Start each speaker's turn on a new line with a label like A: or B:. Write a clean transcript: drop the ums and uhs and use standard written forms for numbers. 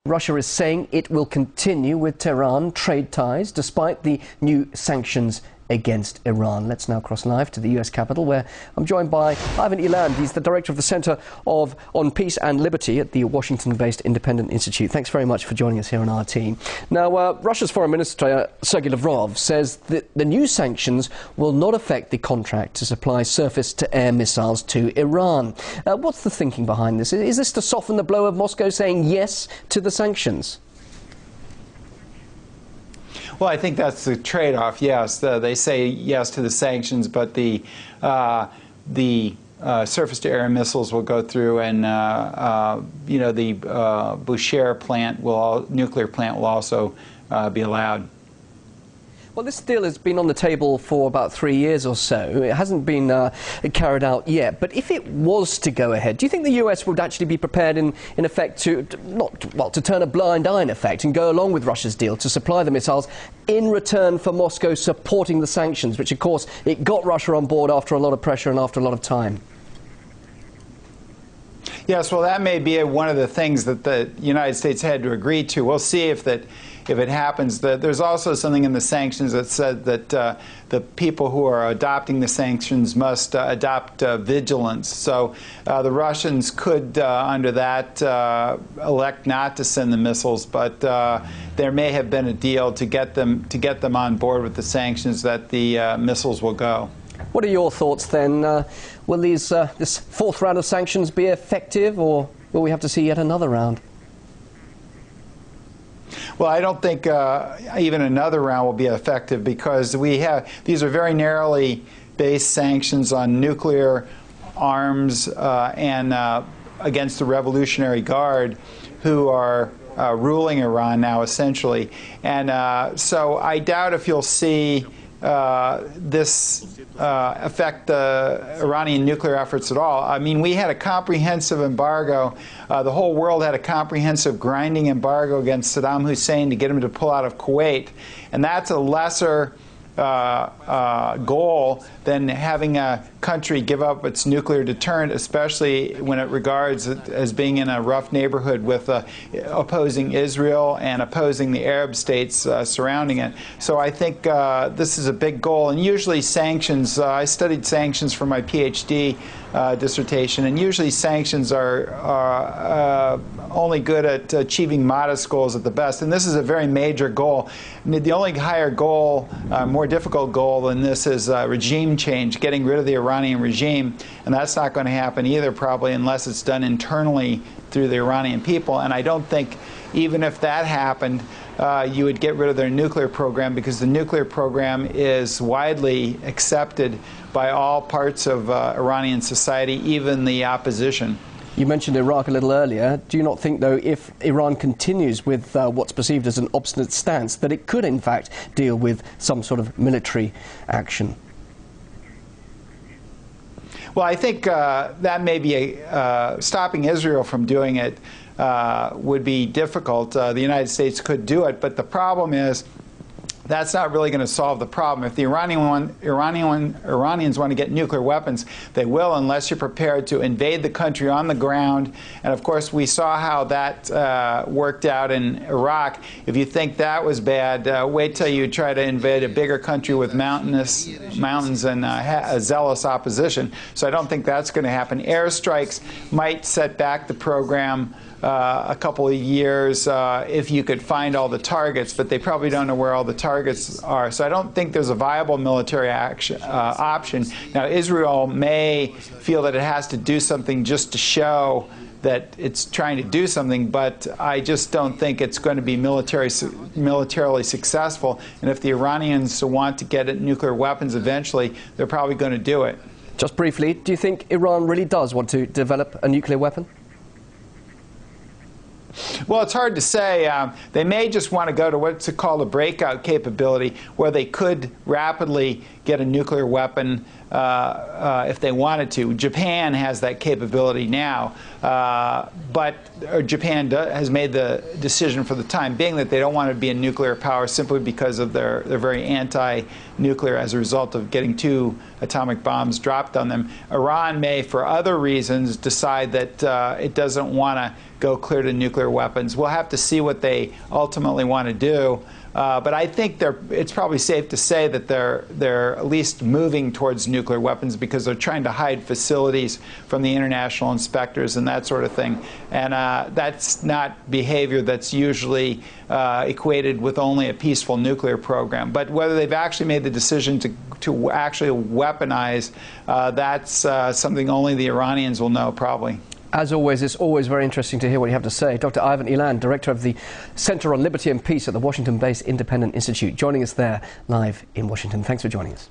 A: Russia is saying it will continue with Tehran trade ties despite the new sanctions against Iran. Let's now cross live to the US Capitol, where I'm joined by Ivan Eland. He's the director of the Center on Peace and Liberty at the Washington-based Independent Institute. Thanks very much for joining us here on RT. Now, Russia's Foreign Minister Sergei Lavrov says that the new sanctions will not affect the contract to supply surface-to-air missiles to Iran. What's the thinking behind this? Is this to soften the blow of Moscow saying yes to the sanctions?
B: Well, I think that's the trade-off. Yes, they say yes to the sanctions, but the surface-to-air missiles will go through, and the Bushehr nuclear plant will also be allowed.
A: Well, this deal has been on the table for about 3 years or so. It hasn't been carried out yet. But if it was to go ahead, do you think the US would actually be prepared, in effect, to turn a blind eye, in effect, and go along with Russia's deal to supply the missiles in return for Moscow supporting the sanctions, which, of course, it got Russia on board after a lot of pressure and after a lot of time?
B: Yes, well, that may be one of the things that the United States had to agree to. We'll see if it happens. There's also something in the sanctions that said that the people who are adopting the sanctions must adopt vigilance. So the Russians could, under that, elect not to send the missiles, but there may have been a deal to get them on board with the sanctions that the missiles will go.
A: What are your thoughts then? Will this fourth round of sanctions be effective, or will we have to see yet another round?
B: Well, I don't think even another round will be effective, because these are very narrowly based sanctions on nuclear arms and against the Revolutionary Guard, who are ruling Iran now, essentially. And so I doubt if you'll see this affect the Iranian nuclear efforts at all. I mean, we had a comprehensive embargo. The whole world had a comprehensive grinding embargo against Saddam Hussein to get him to pull out of Kuwait. And that's a lesser goal than having a country give up its nuclear deterrent, especially when it regards it as being in a rough neighborhood with opposing Israel and opposing the Arab states surrounding it. So I think this is a big goal. And usually sanctions, I studied sanctions for my PhD dissertation, and usually sanctions are only good at achieving modest goals at the best. And this is a very major goal. I mean, the only higher goal, more difficult goal than this, is regime change, getting rid of the Iranian regime. And that's not going to happen either, probably, unless it's done internally through the Iranian people. And I don't think, even if that happened, you would get rid of their nuclear program, because the nuclear program is widely accepted by all parts of Iranian society, even the opposition.
A: You mentioned Iraq a little earlier. Do you not think, though, if Iran continues with what's perceived as an obstinate stance, that it could, in fact, deal with some sort of military action?
B: Well, I think that may be stopping Israel from doing it would be difficult. The United States could do it, but the problem is that's not really going to solve the problem. If the Iranians want to get nuclear weapons, they will, unless you're prepared to invade the country on the ground. And of course, we saw how that worked out in Iraq. If you think that was bad, wait till you try to invade a bigger country with mountains and a zealous opposition. So I don't think that's going to happen. Airstrikes might set back the program a couple of years if you could find all the targets, but they probably don't know where all the targets are. So I don't think there's a viable military option. Now, Israel may feel that it has to do something just to show that it's trying to do something, but I just don't think it's going to be militarily successful. And if the Iranians want to get at nuclear weapons eventually, they're probably going to do it.
A: Just briefly, do you think Iran really does want to develop a nuclear weapon?
B: Well, it's hard to say. They may just want to go to what's called a breakout capability, where they could rapidly get a nuclear weapon if they wanted to. Japan has that capability now, but Japan has made the decision for the time being that they don't want to be a nuclear power, simply because of their very nuclear as a result of getting 2 atomic bombs dropped on them. Iran may, for other reasons, decide that it doesn't want to go clear to nuclear weapons. We'll have to see what they ultimately want to do. But I think it's probably safe to say that they're at least moving towards nuclear weapons because they're trying to hide facilities from the international inspectors and that sort of thing. And that's not behavior that's usually equated with only a peaceful nuclear program. But whether they've actually made the decision to actually weaponize, that's something only the Iranians will know, probably.
A: As always, it's always very interesting to hear what you have to say. Dr. Ivan Eland, Director of the Center on Liberty and Peace at the Washington-based Independent Institute, joining us there live in Washington. Thanks for joining us.